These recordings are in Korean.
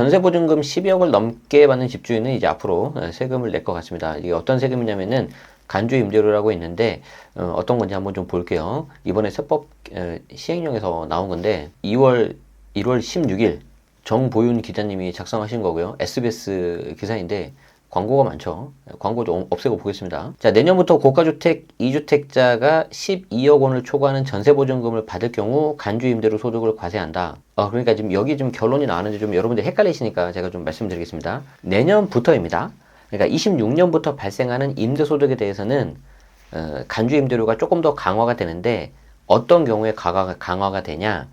전세보증금 12억을 넘게 받는 집주인은 이제 앞으로 세금을 낼 것 같습니다. 이게 어떤 세금이냐면은 간주임대료라고 있는데 어떤 건지 한번 좀 볼게요. 이번에 세법 시행령에서 나온 건데 1월 16일 정보윤 기자님이 작성하신 거고요. SBS 기사인데 광고가 많죠. 광고 좀 없애고 보겠습니다. 자, 내년부터 고가주택 2주택자가 12억 원을 초과하는 전세보증금을 받을 경우 간주임대료 소득을 과세한다. 그러니까 지금 여기 좀 결론이 나왔는데 좀 여러분들 헷갈리시니까 제가 좀 말씀드리겠습니다. 내년부터입니다. 그러니까 26년부터 발생하는 임대소득에 대해서는 간주임대료가 조금 더 강화가 되는데 어떤 경우에 강화가 되냐?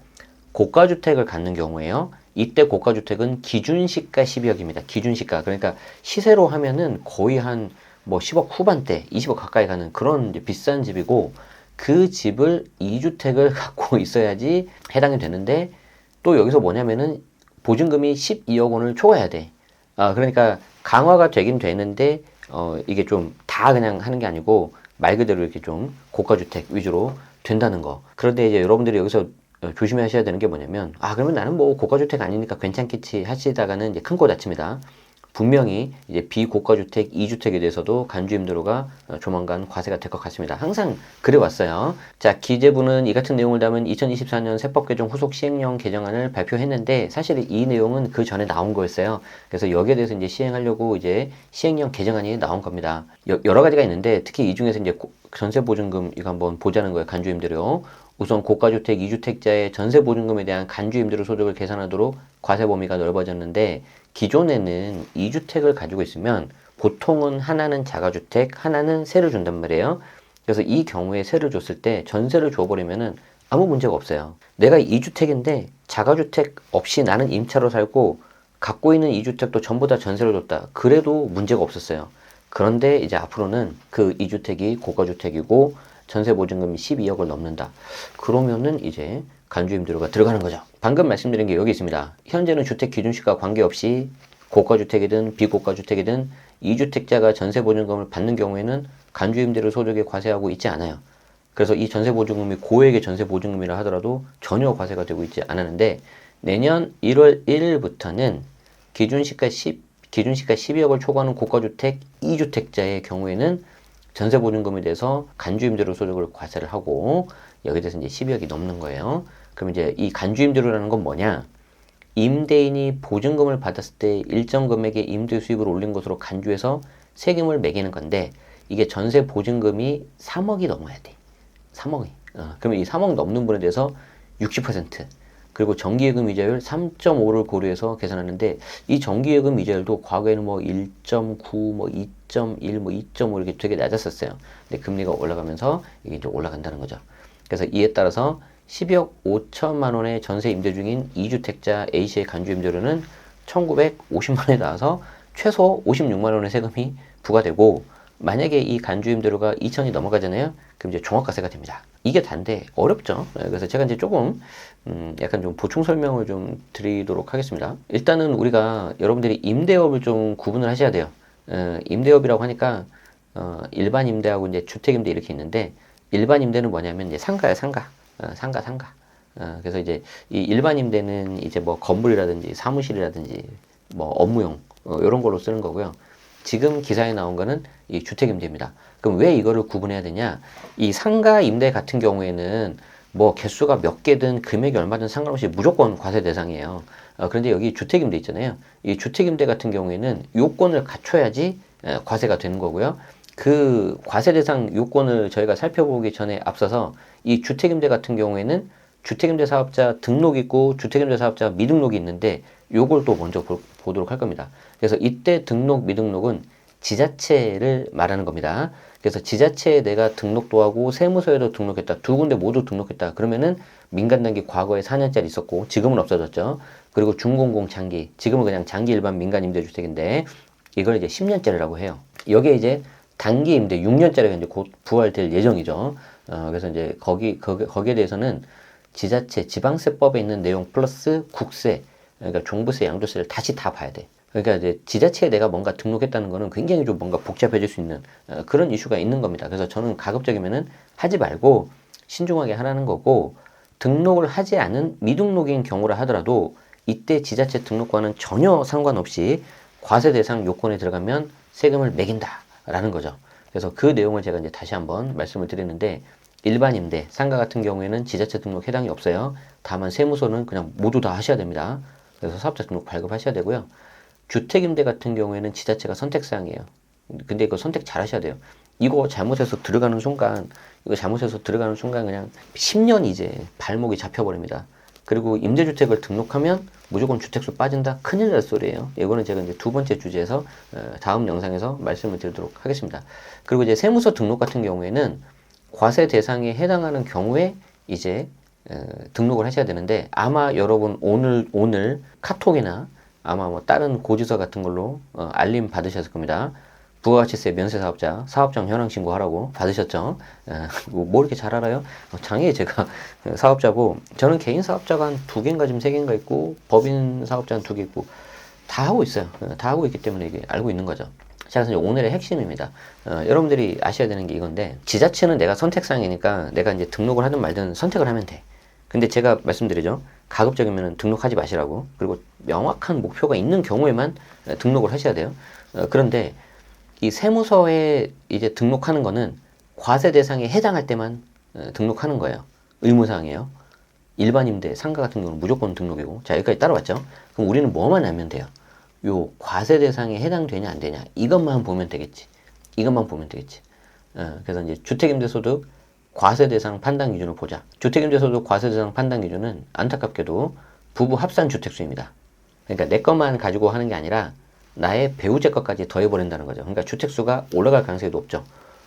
고가주택을 갖는 경우에요. 이때 고가주택은 기준시가 12억입니다. 기준시가. 그러니까 시세로 하면은 거의 한 뭐 10억 후반대, 20억 가까이 가는 그런 이제 비싼 집이고 그 집을 2주택을 갖고 있어야지 해당이 되는데 또 여기서 뭐냐면은 보증금이 12억 원을 초과해야 돼. 그러니까 강화가 되긴 되는데 이게 좀 다 그냥 하는 게 아니고 말 그대로 이렇게 좀 고가주택 위주로 된다는 거. 그런데 이제 여러분들이 여기서 조심하셔야 되는 게 뭐냐면 그러면 나는 뭐 고가주택 아니니까 괜찮겠지 하시다가는 이제 큰 거 다칩니다. 분명히 이제 비고가주택 2주택에 대해서도 간주임대료가 조만간 과세가 될 것 같습니다. 항상 그래 왔어요. 자, 기재부는 이 같은 내용을 담은 2024년 세법 개정 후속 시행령 개정안을 발표했는데 사실 이 내용은 그 전에 나온 거였어요. 그래서 여기에 대해서 이제 시행하려고 이제 시행령 개정안이 나온 겁니다. 여러 가지가 있는데 특히 이 중에서 이제 전세보증금 이거 한번 보자는 거예요. 간주임대료. 우선 고가주택 2주택자의 전세보증금에 대한 간주임대료 소득을 계산하도록 과세 범위가 넓어졌는데 기존에는 2주택을 가지고 있으면 보통은 하나는 자가주택, 하나는 세를 준단 말이에요. 그래서 이 경우에 세를 줬을 때 전세를 줘버리면은 아무 문제가 없어요. 내가 2주택인데 자가주택 없이 나는 임차로 살고 갖고 있는 2주택도 전부 다 전세로 줬다. 그래도 문제가 없었어요. 그런데 이제 앞으로는 그 2주택이 고가주택이고 전세보증금이 12억을 넘는다. 그러면은 이제 간주임대료가 들어가는 거죠. 방금 말씀드린 게 여기 있습니다. 현재는 주택 기준시가 관계없이 고가주택이든 비고가주택이든 2주택자가 전세보증금을 받는 경우에는 간주임대료 소득에 과세하고 있지 않아요. 그래서 이 전세보증금이 고액의 전세보증금이라 하더라도 전혀 과세가 되고 있지 않았는데 내년 1월 1일부터는 기준시가 12억을 초과하는 고가주택 2주택자의 경우에는 전세보증금에 대해서 간주임대료 소득을 과세를 하고 여기에 대해서 이제 12억이 넘는 거예요. 그럼 이제 이 간주임대료라는 건 뭐냐? 임대인이 보증금을 받았을 때 일정 금액의 임대 수입을 올린 것으로 간주해서 세금을 매기는 건데 이게 전세 보증금이 3억이 넘어야 돼. 3억이. 그러면 이 3억 넘는 분에 대해서 60% 그리고 정기예금 이자율 3.5를 고려해서 계산하는데 이 정기예금 이자율도 과거에는 뭐 1.9, 뭐 2.1, 뭐 2.5 이렇게 되게 낮았었어요. 근데 금리가 올라가면서 이게 이제 올라간다는 거죠. 그래서 이에 따라서 12억 5천만 원의 전세 임대 중인 2주택자 A씨의 간주임대료는 1,950만 원에 나와서 최소 56만 원의 세금이 부과되고 만약에 이 간주임대료가 2천이 넘어가잖아요. 그럼 이제 종합과세가 됩니다. 이게 단데 어렵죠. 그래서 제가 이제 조금 약간 좀 보충 설명을 좀 드리도록 하겠습니다. 일단은 우리가 여러분들이 임대업을 좀 구분을 하셔야 돼요. 임대업이라고 하니까 일반 임대하고 이제 주택 임대 이렇게 있는데 일반 임대는 뭐냐면 이제 상가야 상가. 상가. 그래서 이제 이 일반 임대는 이제 뭐 건물이라든지 사무실이라든지 뭐 업무용 이런 걸로 쓰는 거고요. 지금 기사에 나온 거는 이 주택 임대입니다. 그럼 왜 이거를 구분해야 되냐? 이 상가 임대 같은 경우에는 뭐 개수가 몇 개든 금액이 얼마든 상관없이 무조건 과세 대상이에요. 그런데 여기 주택 임대 있잖아요. 이 주택 임대 같은 경우에는 요건을 갖춰야지 과세가 되는 거고요. 그 과세 대상 요건을 저희가 살펴보기 전에 앞서서 이 주택 임대 같은 경우에는 주택임대 사업자 등록이 있고 주택임대 사업자 미등록이 있는데 요걸 또 먼저 보도록 할 겁니다. 그래서 이때 등록 미등록은 지자체를 말하는 겁니다. 그래서 지자체에 내가 등록도 하고 세무서에도 등록했다. 두 군데 모두 등록했다. 그러면은 민간단기 과거에 4년짜리 있었고 지금은 없어졌죠. 그리고 중공공 장기, 지금은 그냥 장기 일반 민간 임대주택인데 이걸 이제 10년짜리라고 해요. 여기에 이제 단기 임대 6년짜리가 이제 곧 부활될 예정이죠. 그래서 이제 거기에 대해서는 지자체 지방세법에 있는 내용 플러스 국세, 그러니까 종부세, 양도세를 다시 다 봐야 돼. 그러니까 이제 지자체에 내가 뭔가 등록했다는 거는 굉장히 좀 뭔가 복잡해질 수 있는 그런 이슈가 있는 겁니다. 그래서 저는 가급적이면은 하지 말고 신중하게 하라는 거고 등록을 하지 않은 미등록인 경우라 하더라도 이때 지자체 등록과는 전혀 상관없이 과세 대상 요건에 들어가면 세금을 매긴다라는 거죠. 그래서 그 내용을 제가 이제 다시 한번 말씀을 드리는데, 일반 임대, 상가 같은 경우에는 지자체 등록 해당이 없어요. 다만 세무서는 그냥 모두 다 하셔야 됩니다. 그래서 사업자 등록 발급하셔야 되고요. 주택임대 같은 경우에는 지자체가 선택사항이에요. 근데 이거 선택 잘 하셔야 돼요. 이거 잘못해서 들어가는 순간 그냥 10년 이제 발목이 잡혀버립니다. 그리고 임대주택을 등록하면 무조건 주택수 빠진다? 큰일 날 소리예요. 이거는 제가 이제 두 번째 주제에서 다음 영상에서 말씀을 드리도록 하겠습니다. 그리고 이제 세무서 등록 같은 경우에는 과세 대상에 해당하는 경우에 이제 등록을 하셔야 되는데, 아마 여러분 오늘 카톡이나 아마 뭐 다른 고지서 같은 걸로 알림 받으셨을 겁니다. 부가가치세 면세사업자 사업장 현황 신고하라고 받으셨죠? 뭐 이렇게 잘 알아요? 장애에 제가 사업자고, 저는 개인 사업자가 한 2개인가 지금 3개인가 있고, 법인 사업자 한 2개 있고, 다 하고 있어요. 다 하고 있기 때문에 이게 알고 있는 거죠. 자, 그래서 오늘의 핵심입니다. 여러분들이 아셔야 되는 게 이건데, 지자체는 내가 선택사항이니까 내가 이제 등록을 하든 말든 선택을 하면 돼. 근데 제가 말씀드리죠. 가급적이면 등록하지 마시라고. 그리고 명확한 목표가 있는 경우에만 등록을 하셔야 돼요. 그런데 이 세무서에 이제 등록하는 거는 과세 대상에 해당할 때만 등록하는 거예요. 의무사항이에요. 일반 임대, 상가 같은 경우는 무조건 등록이고. 자, 여기까지 따라왔죠? 그럼 우리는 뭐만 알면 돼요? 요 과세 대상에 해당되냐 안 되냐, 이것만 보면 되겠지. 그래서 이제 주택임대소득 과세 대상 판단 기준을 보자. 주택임대소득 과세 대상 판단 기준은 안타깝게도 부부 합산 주택수입니다. 그러니까 내 것만 가지고 하는 게 아니라 나의 배우자 것까지 더해버린다는 거죠. 그러니까 주택수가 올라갈 가능성이 높죠.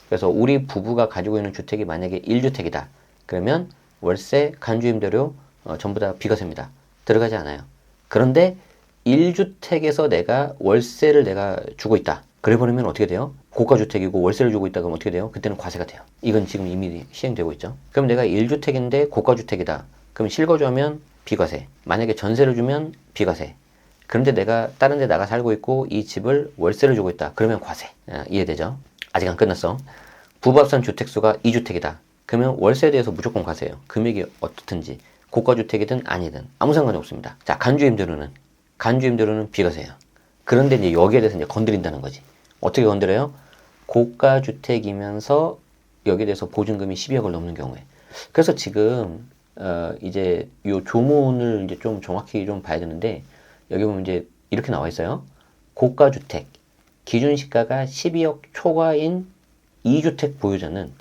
그래서 우리 부부가 가지고 있는 주택이 만약에 1주택이다. 그러면 월세, 간주임대료 전부 다 비과세입니다. 들어가지 않아요. 그런데 1주택에서 내가 월세를 내가 주고 있다. 그래 버리면 어떻게 돼요? 고가주택이고 월세를 주고 있다 그러면 어떻게 돼요? 그때는 과세가 돼요. 이건 지금 이미 시행되고 있죠. 그럼 내가 1주택인데 고가주택이다. 그럼 실거주하면 비과세. 만약에 전세를 주면 비과세. 그런데 내가 다른 데 나가 살고 있고 이 집을 월세를 주고 있다. 그러면 과세. 이해되죠? 아직 안 끝났어. 부부합산 주택수가 2주택이다. 그러면 월세에 대해서 무조건 과세예요. 금액이 어떻든지. 고가주택이든 아니든 아무 상관이 없습니다. 자, 간주임대료는 비과세예요. 그런데 이제 여기에 대해서 이제 건드린다는 거지. 어떻게 건드려요? 고가주택이면서 여기에 대해서 보증금이 12억을 넘는 경우에. 그래서 지금 이제 요 조문을 이제 좀 정확히 좀 봐야 되는데, 여기 보면 이제 이렇게 나와 있어요. 고가주택 기준시가가 12억 초과인 2주택 보유자는,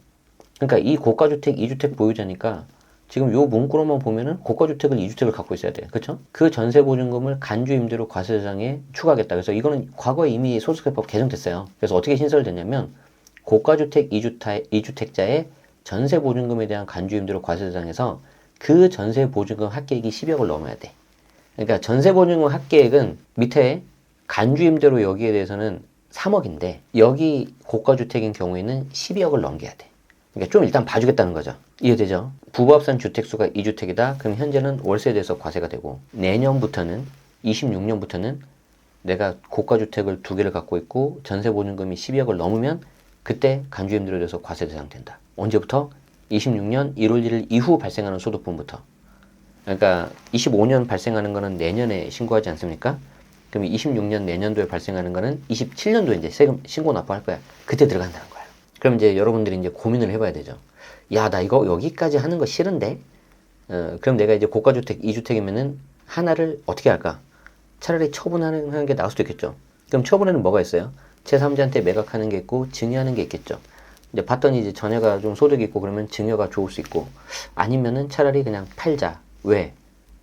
그러니까 이 고가주택 2주택 보유자니까 지금 요 문구로만 보면은 고가주택을 2주택을 갖고 있어야 돼요. 그렇죠? 그 전세보증금을 간주임대료 과세 대상에 추가하겠다. 그래서 이거는 과거에 이미 소득세법 개정됐어요. 그래서 어떻게 신설됐냐면, 고가주택 2주택자의 전세보증금에 대한 간주임대료 과세 대상에서 그 전세보증금 합계액이 10억을 넘어야 돼. 그러니까 전세보증금 합계액은 밑에 간주임대로 여기에 대해서는 3억인데 여기 고가주택인 경우에는 12억을 넘겨야 돼. 그러니까 좀 일단 봐주겠다는 거죠. 이해되죠? 부부합산 주택수가 2주택이다. 그럼 현재는 월세에 대해서 과세가 되고, 내년부터는 26년부터는 내가 고가주택을 2개를 갖고 있고 전세보증금이 12억을 넘으면 그때 간주임대로에 대해서 과세 대상 된다. 언제부터? 26년 1월 1일 이후 발생하는 소득분부터. 그러니까 25년 발생하는 거는 내년에 신고하지 않습니까? 그럼 26년 내년도에 발생하는 거는 27년도에 이제 세금 신고 납부할 거야. 그때 들어간다는 거야. 그럼 이제 여러분들이 이제 고민을 해봐야 되죠. 야, 나 이거 여기까지 하는 거 싫은데? 그럼 내가 이제 고가주택 2주택이면은 하나를 어떻게 할까? 차라리 처분하는 게 나을 수도 있겠죠. 그럼 처분에는 뭐가 있어요? 제3자한테 매각하는 게 있고 증여하는 게 있겠죠. 이제 봤더니 이제 자녀가 좀 소득이 있고 그러면 증여가 좋을 수 있고, 아니면은 차라리 그냥 팔자. 왜?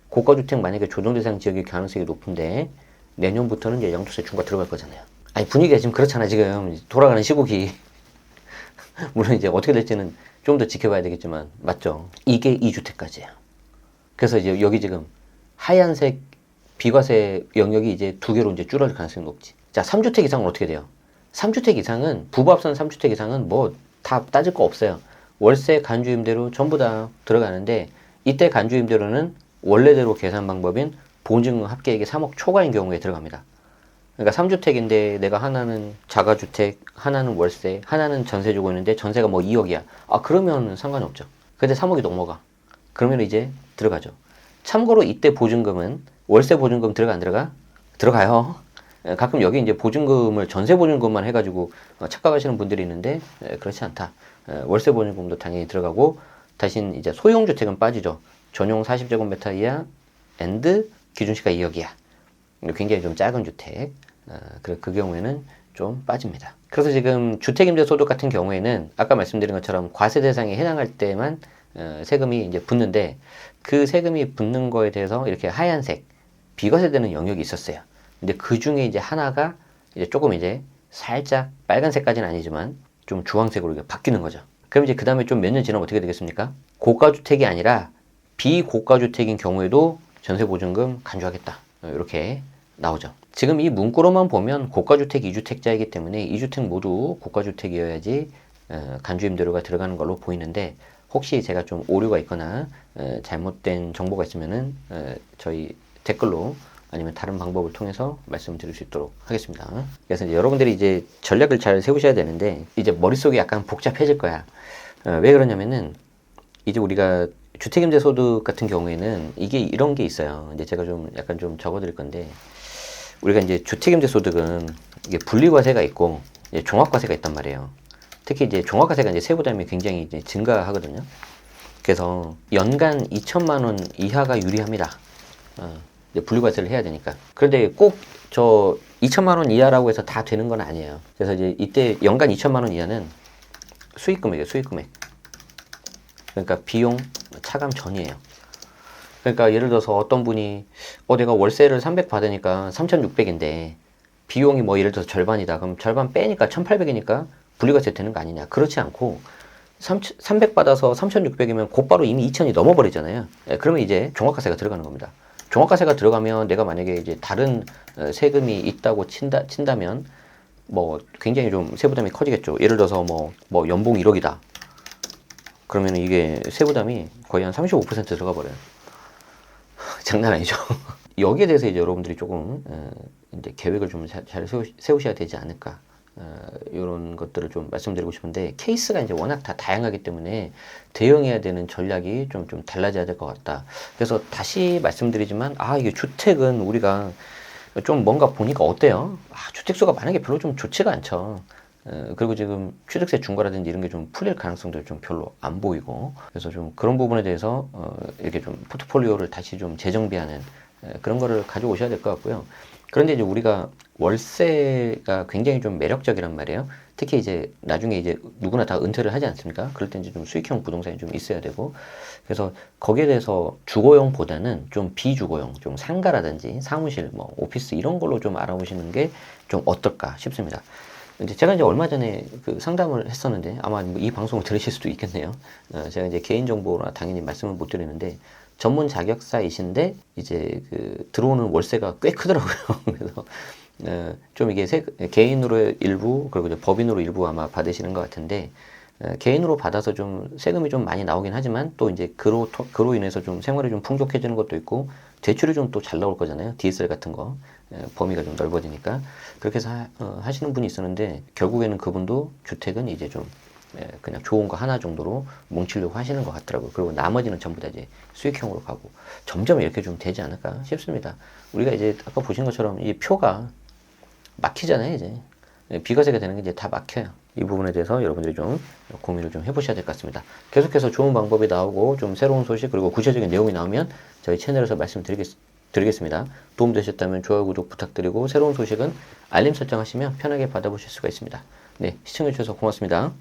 고가주택 만약에 조정대상 지역일 가능성이 높은데 내년부터는 이제 양도세 중과 들어갈 거잖아요. 아니, 분위기가 지금 그렇잖아. 지금 돌아가는 시국이. 물론 이제 어떻게 될지는 좀 더 지켜봐야 되겠지만, 맞죠? 이게 2주택까지예요. 그래서 이제 여기 지금 하얀색 비과세 영역이 이제 2개로 이제 줄어들 가능성이 높지. 자, 3주택 이상은 어떻게 돼요? 3주택 이상은, 부부합산 3주택 이상은 뭐 다 따질 거 없어요. 월세, 간주임대로 전부 다 들어가는데, 이때 간주임대로는 원래대로 계산 방법인 보증금 합계액이 3억 초과인 경우에 들어갑니다. 그러니까 3주택인데 내가 하나는 자가주택, 하나는 월세, 하나는 전세 주고 있는데 전세가 뭐 2억이야. 아, 그러면 상관이 없죠. 근데 3억이 넘어가. 그러면 이제 들어가죠. 참고로 이때 보증금은 월세 보증금 들어가 안 들어가? 들어가요. 가끔 여기 이제 보증금을 전세 보증금만 해가지고 착각하시는 분들이 있는데 그렇지 않다. 월세 보증금도 당연히 들어가고 대신 이제 소형 주택은 빠지죠. 전용 40제곱미터 이하 앤드 기준시가 2억이야. 굉장히 좀 작은 주택. 그 경우에는 좀 빠집니다. 그래서 지금 주택임대소득 같은 경우에는 아까 말씀드린 것처럼 과세 대상에 해당할 때만 세금이 이제 붙는데 그 세금이 붙는 거에 대해서 이렇게 하얀색 비과세되는 영역이 있었어요. 근데 그 중에 이제 하나가 이제 조금 이제 살짝 빨간색까지는 아니지만 좀 주황색으로 이렇게 바뀌는 거죠. 그럼 이제 그 다음에 좀 몇 년 지나면 어떻게 되겠습니까? 고가주택이 아니라 비고가주택인 경우에도 전세보증금 간주하겠다. 이렇게 나오죠. 지금 이 문구로만 보면 고가주택 2주택자이기 때문에 2주택 모두 고가주택이어야지 간주임대료가 들어가는 걸로 보이는데 혹시 제가 좀 오류가 있거나 잘못된 정보가 있으면은 저희 댓글로 아니면 다른 방법을 통해서 말씀드릴 수 있도록 하겠습니다. 그래서 이제 여러분들이 이제 전략을 잘 세우셔야 되는데 이제 머릿속이 약간 복잡해질 거야. 왜 그러냐면은 이제 우리가 주택임대소득 같은 경우에는 이게 이런 게 있어요. 이제 제가 좀 약간 좀 적어드릴 건데 우리가 이제 주택임대소득은 이게 분리과세가 있고 이제 종합과세가 있단 말이에요. 특히 이제 종합과세가 이제 세부담이 굉장히 이제 증가하거든요. 그래서 연간 2천만 원 이하가 유리합니다. 이제 분리과세를 해야 되니까. 그런데 꼭 저 2천만 원 이하라고 해서 다 되는 건 아니에요. 그래서 이제 이때 연간 2천만 원 이하는 수익금액이에요, 수익금액. 그러니까 비용 차감 전이에요. 그러니까 예를 들어서 어떤 분이 내가 월세를 300 받으니까 3,600인데 비용이 뭐 예를 들어서 절반이다. 그럼 절반 빼니까 1,800이니까 분리과세 되는 거 아니냐. 그렇지 않고 300 받아서 3,600이면 곧바로 이미 2,000이 넘어버리잖아요. 그러면 이제 종합과세가 들어가는 겁니다. 종합과세가 들어가면 내가 만약에 이제 다른 세금이 있다고 친다면 뭐 굉장히 좀 세부담이 커지겠죠. 예를 들어서 뭐 연봉 1억이다. 그러면 이게 세부담이 거의 한 35% 들어가 버려요. 장난 아니죠. 여기에 대해서 이제 여러분들이 조금 이제 계획을 좀 잘 세우셔야 되지 않을까. 이런 것들을 좀 말씀드리고 싶은데 케이스가 이제 워낙 다 다양하기 때문에 대응해야 되는 전략이 좀 달라져야 될 것 같다. 그래서 다시 말씀드리지만 이게 주택은 우리가 좀 뭔가 보니까 어때요? 주택수가 많은 게 별로 좀 좋지가 않죠. 그리고 지금 취득세 중과라든지 이런 게 좀 풀릴 가능성도 좀 별로 안 보이고 그래서 좀 그런 부분에 대해서 이렇게 좀 포트폴리오를 다시 좀 재정비하는 그런 거를 가져오셔야 될 것 같고요. 그런데 이제 우리가 월세가 굉장히 좀 매력적이란 말이에요. 특히 이제 나중에 이제 누구나 다 은퇴를 하지 않습니까? 그럴 때 이제 좀 수익형 부동산이 좀 있어야 되고 그래서 거기에 대해서 주거용보다는 좀 비주거용, 좀 상가라든지 사무실, 뭐 오피스 이런 걸로 좀 알아보시는 게 좀 어떨까 싶습니다. 이제 제가 이제 얼마 전에 그 상담을 했었는데 아마 이 방송을 들으실 수도 있겠네요. 제가 이제 개인정보라 당연히 말씀을 못 드리는데 전문 자격사이신데 이제 그 들어오는 월세가 꽤 크더라고요. 그래서 좀 이게 개인으로 일부 그리고 이제 법인으로 일부 아마 받으시는 것 같은데 개인으로 받아서 좀 세금이 좀 많이 나오긴 하지만 또 이제 그로 인해서 좀 생활이 좀 풍족해지는 것도 있고 대출이 좀 또 잘 나올 거잖아요. DSR 같은 거 범위가 좀 넓어지니까 그렇게 해서 하시는 분이 있었는데 결국에는 그분도 주택은 이제 좀 그냥 좋은 거 하나 정도로 뭉치려고 하시는 것 같더라고요. 그리고 나머지는 전부 다 이제 수익형으로 가고 점점 이렇게 좀 되지 않을까 싶습니다. 우리가 이제 아까 보신 것처럼 이 표가 막히잖아요, 이제. 비과세가 되는 게 이제 다 막혀요. 이 부분에 대해서 여러분들이 좀 고민을 좀 해보셔야 될 것 같습니다. 계속해서 좋은 방법이 나오고 좀 새로운 소식 그리고 구체적인 내용이 나오면 저희 채널에서 말씀드리겠습니다. 도움되셨다면 좋아요, 구독 부탁드리고 새로운 소식은 알림 설정하시면 편하게 받아보실 수가 있습니다. 네, 시청해주셔서 고맙습니다.